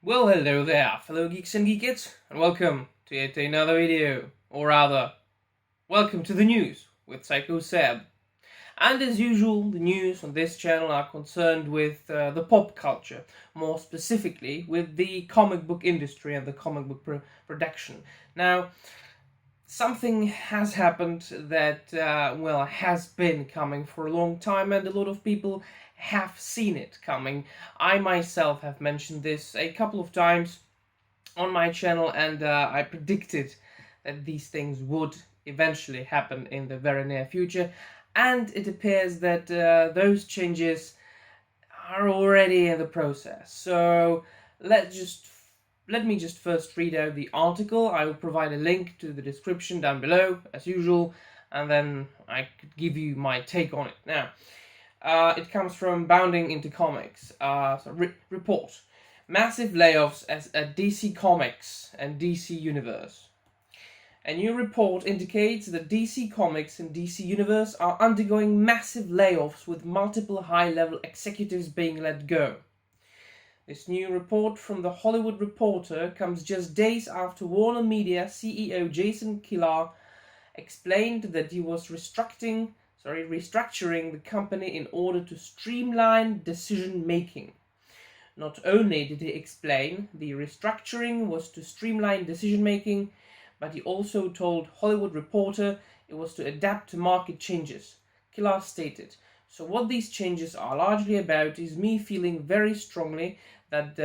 Well, hello there, fellow geeks and geekettes, and welcome to yet another video, or rather, welcome to the news with Psycho Seb. And as usual, the news on this channel are concerned with the pop culture, more specifically with the comic book industry and the comic book production. Now, something has happened that, has been coming for a long time, and a lot of people have seen it coming. I myself have mentioned this a couple of times on my channel, and I predicted that these things would eventually happen in the very near future, and it appears that those changes are already in the process. So let's just let me just first read out the article. I will provide a link to the description down below, as usual, and then I could give you my take on it. Now, it comes from Bounding into Comics. Report. Massive layoffs at DC Comics and DC Universe. A new report indicates that DC Comics and DC Universe are undergoing massive layoffs with multiple high-level executives being let go. This new report from The Hollywood Reporter comes just days after Warner Media CEO Jason Kilar explained that he was restructuring the company in order to streamline decision making. Not only did he explain the restructuring was to streamline decision making, but he also told Hollywood Reporter it was to adapt to market changes. Kilar stated, "So what these changes are largely about is me feeling very strongly that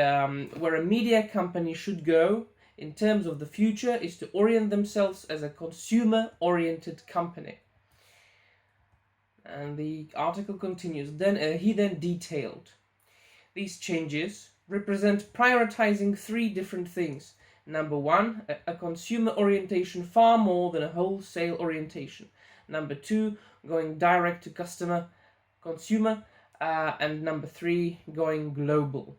where a media company should go in terms of the future is to orient themselves as a consumer-oriented company." And the article continues. He then detailed, "These changes represent prioritizing three different things. Number one, a consumer orientation far more than a wholesale orientation. Number two, going direct to consumer, and number three, going global."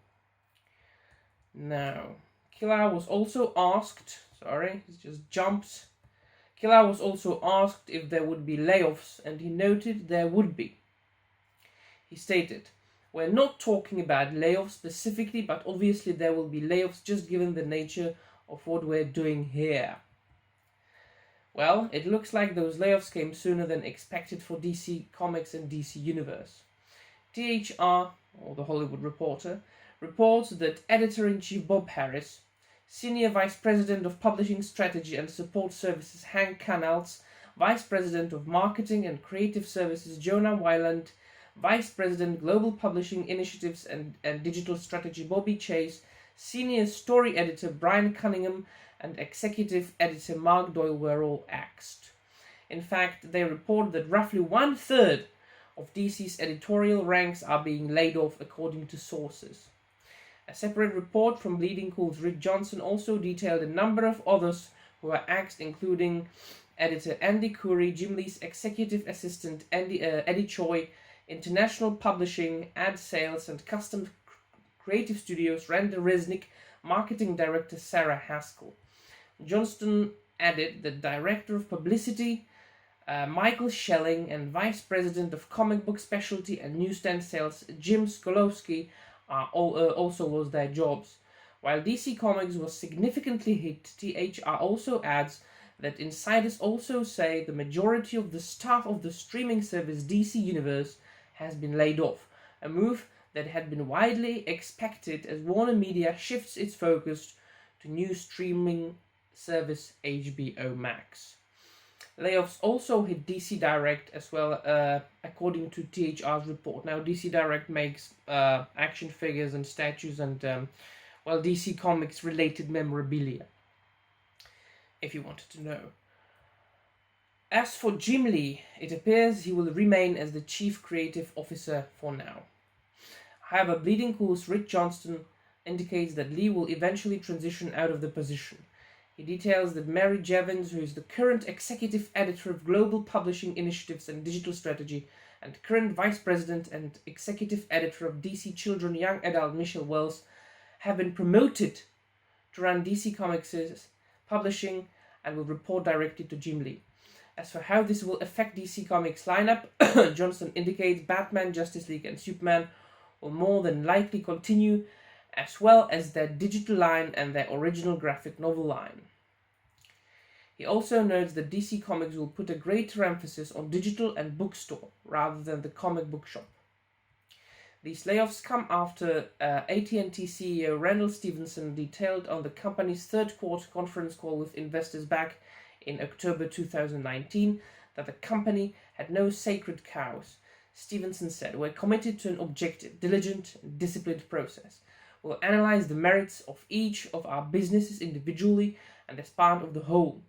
Now, Kilar was also asked, Kilar was also asked if there would be layoffs, and he noted there would be. He stated, "We're not talking about layoffs specifically, but obviously there will be layoffs just given the nature of what we're doing here." Well, it looks like those layoffs came sooner than expected for DC Comics and DC Universe. THR, or the Hollywood Reporter, reports that Editor-in-Chief Bob Harris, Senior Vice President of Publishing Strategy and Support Services Hank Canals, Vice President of Marketing and Creative Services Jonah Weiland, Vice President Global Publishing Initiatives and Digital Strategy Bobby Chase, Senior Story Editor Brian Cunningham, and Executive Editor Mark Doyle were all axed. In fact, they report that roughly 1/3 of DC's editorial ranks are being laid off, according to sources. A separate report from Bleeding Cool's Rick Johnson also detailed a number of others who were axed, including editor Andy Curry, Jim Lee's executive assistant Eddie Choi, International Publishing, Ad Sales and Custom Creative Studios Randa Resnick, Marketing Director Sarah Haskell. Johnston added that Director of Publicity Michael Schelling and Vice President of Comic Book Specialty and Newsstand Sales Jim Skolowski also lost their jobs. While DC Comics was significantly hit, THR also adds that insiders also say the majority of the staff of the streaming service DC Universe has been laid off, a move that had been widely expected as Warner Media shifts its focus to new streaming service HBO Max. Layoffs also hit DC Direct as well, according to THR's report. Now, DC Direct makes action figures and statues and, DC Comics related memorabilia, if you wanted to know. As for Jim Lee, it appears he will remain as the Chief Creative Officer for now. However, Bleeding Cool's Rick Johnston indicates that Lee will eventually transition out of the position. He details that Mary Jevons, who is the current executive editor of Global Publishing Initiatives and Digital Strategy, and current vice president and executive editor of DC Children Young Adult Michelle Wells, have been promoted to run DC Comics' publishing and will report directly to Jim Lee. As for how this will affect DC Comics lineup, Johnston indicates Batman, Justice League, and Superman will more than likely continue, as well as their digital line and their original graphic novel line. He also notes that DC Comics will put a greater emphasis on digital and bookstore rather than the comic book shop. These layoffs come after AT&T CEO Randall Stephenson detailed on the company's third quarter conference call with investors back in October 2019 that the company had no sacred cows. Stephenson said, "We're committed to an objective, diligent, and disciplined process. We'll analyze the merits of each of our businesses individually and as part of the whole.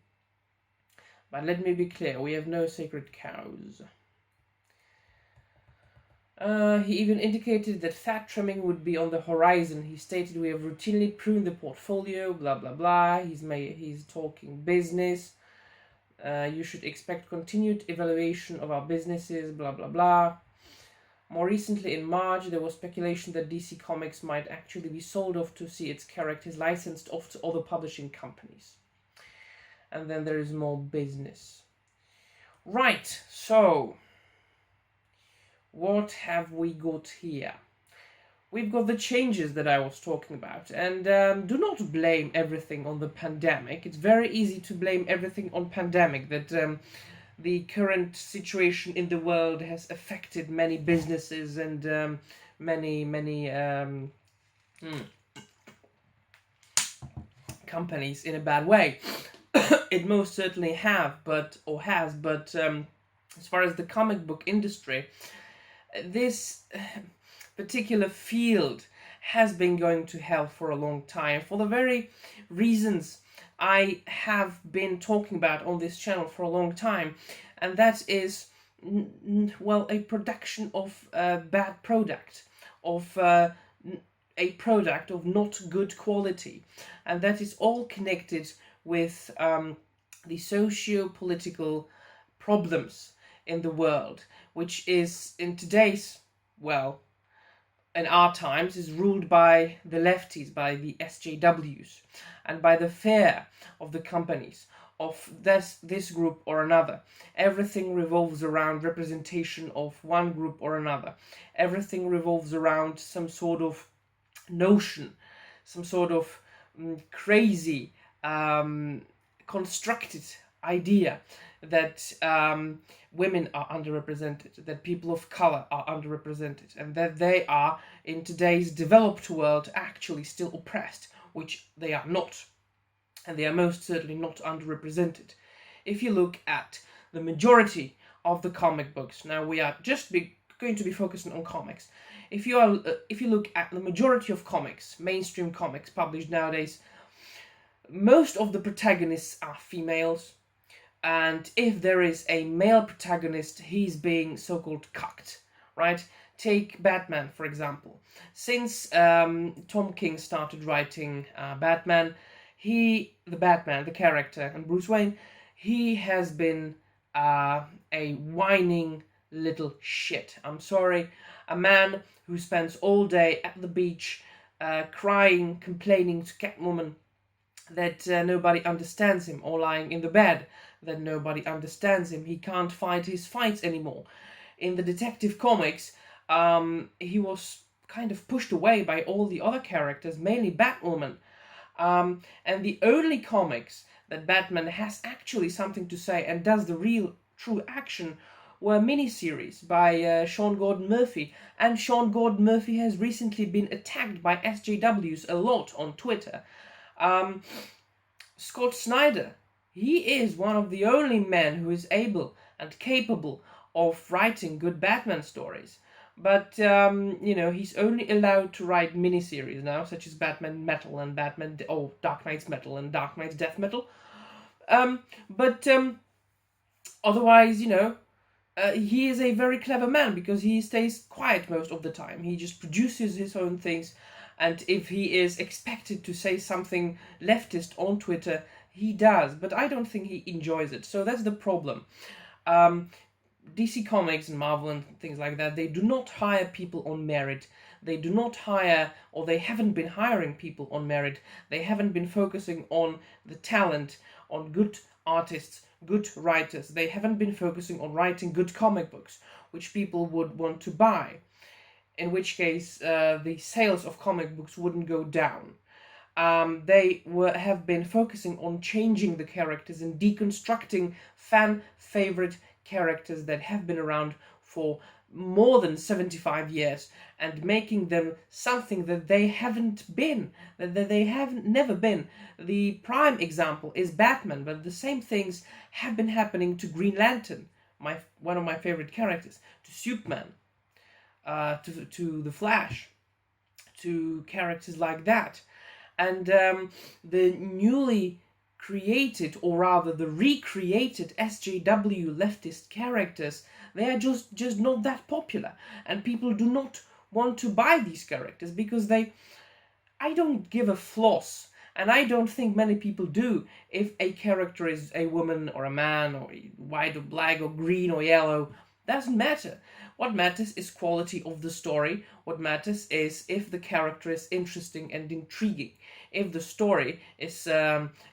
But let me be clear, we have no sacred cows." He even indicated that fat trimming would be on the horizon. He stated, "We have routinely pruned the portfolio, blah, blah, blah." He's talking business. You should expect continued evaluation of our businesses, blah, blah, blah. More recently, in March, there was speculation that DC Comics might actually be sold off to see its characters licensed off to other publishing companies. And then there is more business. Right, so what have we got here? We've got the changes that I was talking about, and do not blame everything on the pandemic. It's very easy to blame everything on pandemic, that the current situation in the world has affected many businesses and many companies in a bad way. It most certainly has, but as far as the comic book industry, this particular field has been going to hell for a long time, for the very reasons I have been talking about on this channel for a long time, and that is, well, a production of a bad product, of a product of not good quality, and that is all connected with the socio-political problems in the world, which is in today's, well, in our times, is ruled by the lefties, by the SJWs, and by the fear of the companies of this group or another. Everything revolves around representation of one group or another. Everything revolves around some sort of notion, some sort of crazy constructed idea that women are underrepresented, that people of color are underrepresented, and that they are, in today's developed world, actually still oppressed, which they are not. And they are most certainly not underrepresented. If you look at the majority of the comic books, now we are just going to be focusing on comics. If you look at the majority of comics, mainstream comics published nowadays, most of the protagonists are females, and if there is a male protagonist, he's being so-called cucked, right? Take Batman, for example. Since Tom King started writing Batman, the character, and Bruce Wayne, he has been a whining little shit. I'm sorry. A man who spends all day at the beach crying, complaining to Catwoman that nobody understands him, or lying in the bed that nobody understands him. He can't fight his fights anymore. In the Detective Comics, he was kind of pushed away by all the other characters, mainly Batwoman. And the only comics that Batman has actually something to say and does the real, true action were miniseries by Sean Gordon Murphy. And Sean Gordon Murphy has recently been attacked by SJWs a lot on Twitter. Scott Snyder, he is one of the only men who is able and capable of writing good Batman stories. But, he's only allowed to write miniseries now, such as Batman Metal and Dark Knight's Metal and Dark Knight's Death Metal. Otherwise, he is a very clever man because he stays quiet most of the time. He just produces his own things, and if he is expected to say something leftist on Twitter, he does, but I don't think he enjoys it. So that's the problem. DC Comics and Marvel and things like that, they do not hire people on merit. They do not hire, or they haven't been hiring people on merit. They haven't been focusing on the talent, on good artists, good writers. They haven't been focusing on writing good comic books, which people would want to buy. in which case the sales of comic books wouldn't go down. They have been focusing on changing the characters and deconstructing fan favorite characters that have been around for more than 75 years and making them something that they haven't been, that they haven't never been. The prime example is Batman, but the same things have been happening to Green Lantern, one of my favorite characters, to Superman, to the Flash, to characters like that. And the newly created, or rather the recreated SJW leftist characters, they are just not that popular, and people do not want to buy these characters because I don't give a floss, and I don't think many people do, if a character is a woman or a man or white or black or green or yellow. Doesn't matter. What matters is quality of the story. What matters is if the character is interesting and intriguing, if the story is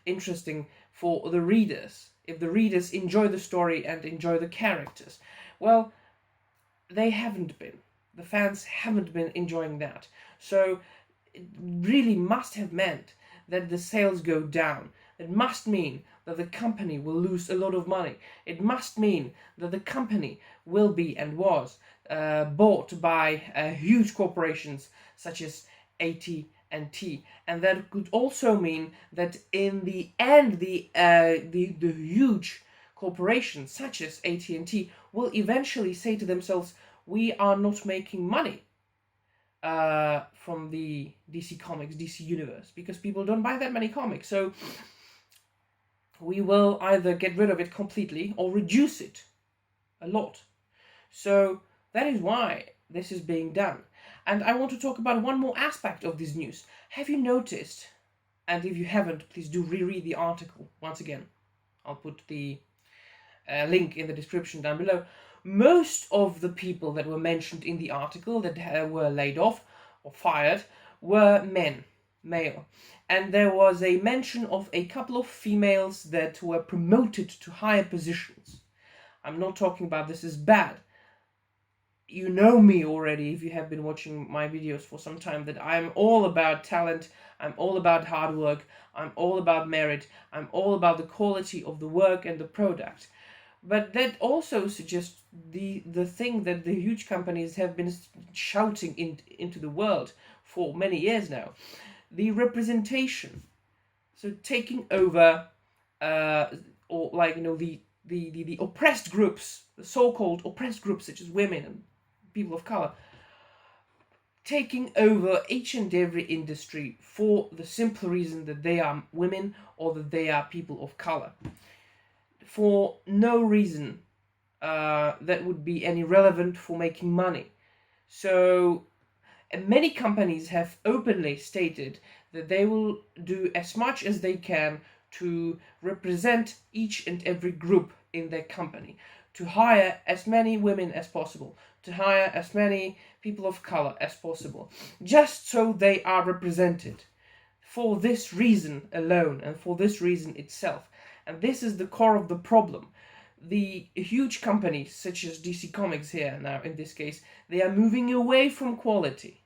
interesting for the readers, if the readers enjoy the story and enjoy the characters. Well, they haven't been. The fans haven't been enjoying that. So it really must have meant that the sales go down. It must mean that the company will lose a lot of money. It must mean that the company will be and was bought by huge corporations such as AT&T, and that could also mean that in the end the huge corporations such as AT&T will eventually say to themselves, we are not making money from the DC Comics, DC Universe, because people don't buy that many comics. So we will either get rid of it completely or reduce it a lot. So that is why this is being done. And I want to talk about one more aspect of this news. Have you noticed, and if you haven't, please do reread the article once again. I'll put the link in the description down below. Most of the people that were mentioned in the article that were laid off or fired were men, male. And there was a mention of a couple of females that were promoted to higher positions. I'm not talking about this as bad. You know me already if you have been watching my videos for some time, that I'm all about talent, I'm all about hard work, I'm all about merit, I'm all about the quality of the work and the product. But that also suggests the thing that the huge companies have been shouting into the world for many years now. The representation. So taking over, or like, the oppressed groups, the so-called oppressed groups such as women and people of color, taking over each and every industry for the simple reason that they are women or that they are people of color. For no reason that would be any relevant for making money. So many companies have openly stated that they will do as much as they can to represent each and every group in their company, to hire as many women as possible, to hire as many people of color as possible, just so they are represented. For this reason alone, and for this reason itself. And this is the core of the problem. The huge companies, such as DC Comics here now in this case, they are moving away from quality.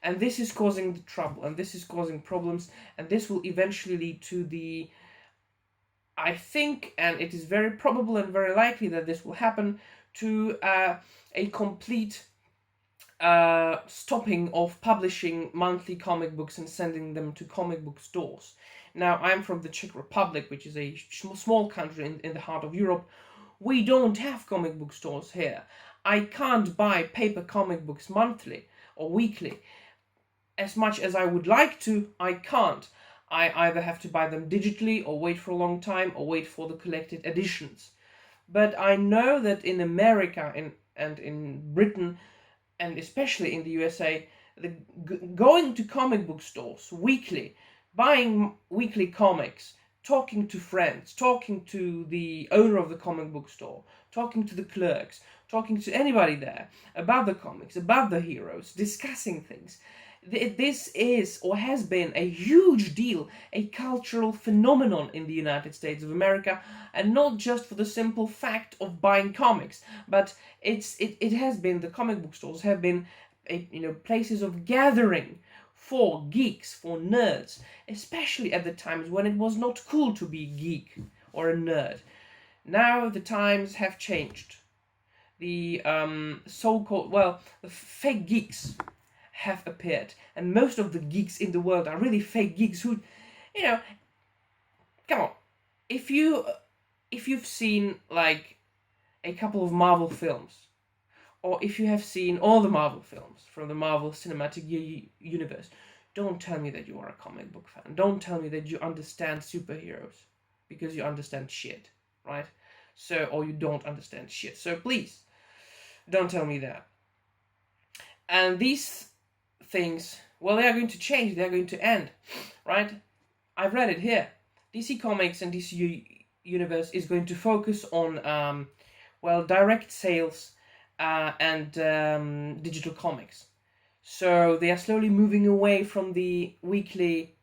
And this is causing the trouble, and this is causing problems, and this will eventually lead to the, I think, and it is very probable and very likely that this will happen, to a complete stopping of publishing monthly comic books and sending them to comic book stores. Now, I'm from the Czech Republic, which is a small country in the heart of Europe. We don't have comic book stores here. I can't buy paper comic books monthly or weekly. As much as I would like to, I can't. I either have to buy them digitally or wait for a long time or wait for the collected editions. But I know that in America and in Britain, and especially in the USA, going to comic book stores weekly, buying weekly comics, talking to friends, talking to the owner of the comic book store, talking to the clerks, talking to anybody there about the comics, about the heroes, discussing things. this is or has been a huge deal, a cultural phenomenon in the United States of America, and not just for the simple fact of buying comics, but it has been, the comic book stores have been places of gathering for geeks, for nerds, especially at the times when it was not cool to be a geek or a nerd. Now the times have changed. The so-called, well, the fake geeks have appeared, and most of the geeks in the world are really fake geeks who, come on, if you've seen like a couple of Marvel films, or if you have seen all the Marvel films from the Marvel Cinematic Universe, don't tell me that you are a comic book fan. Don't tell me that you understand superheroes, because you understand shit, right? So, or you don't understand shit. So please, don't tell me that. And these things, well, they are going to change. They are going to end, right? I've read it here. DC Comics and DC Universe is going to focus on, direct sales and digital comics. So they are slowly moving away from the weekly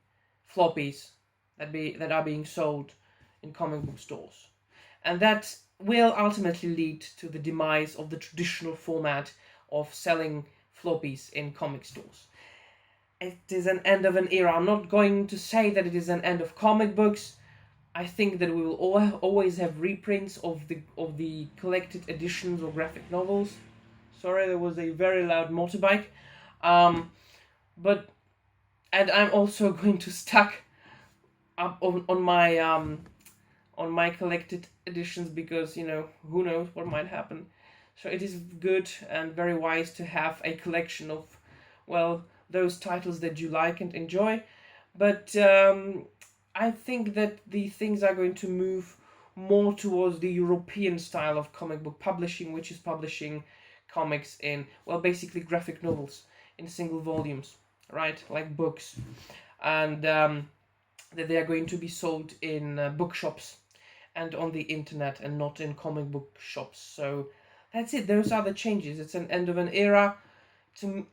floppies that are being sold in comic book stores, and that will ultimately lead to the demise of the traditional format of selling floppies in comic stores. It is an end of an era. I'm not going to say that it is an end of comic books. I think that we will always have reprints of the collected editions or graphic novels. Sorry, there was a very loud motorbike. And I'm also going to stack up on my collected editions, because who knows what might happen. So it is good and very wise to have a collection of, well, those titles that you like and enjoy. But I think that the things are going to move more towards the European style of comic book publishing, which is publishing comics in, well, basically graphic novels in single volumes, right? Like books. And that they are going to be sold in bookshops and on the internet, and not in comic book shops. So that's it. Those are the changes. It's an end of an era,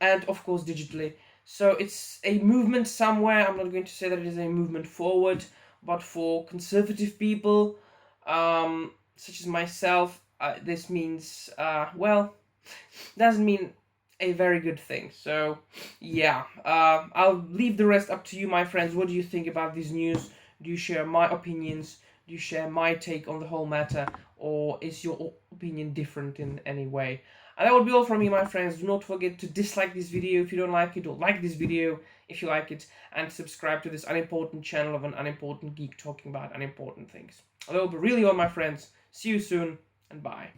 and of course digitally. So it's a movement somewhere. I'm not going to say that it is a movement forward, but for conservative people, such as myself, this means, doesn't mean a very good thing. So yeah, I'll leave the rest up to you, my friends. What do you think about this news? Do you share my opinions? Do you share my take on the whole matter? Or is your opinion different in any way? And that would be all from me, my friends. Do not forget to dislike this video if you don't like it, or like this video if you like it, and subscribe to this unimportant channel of an unimportant geek talking about unimportant things. That will be really all, my friends. See you soon, and bye.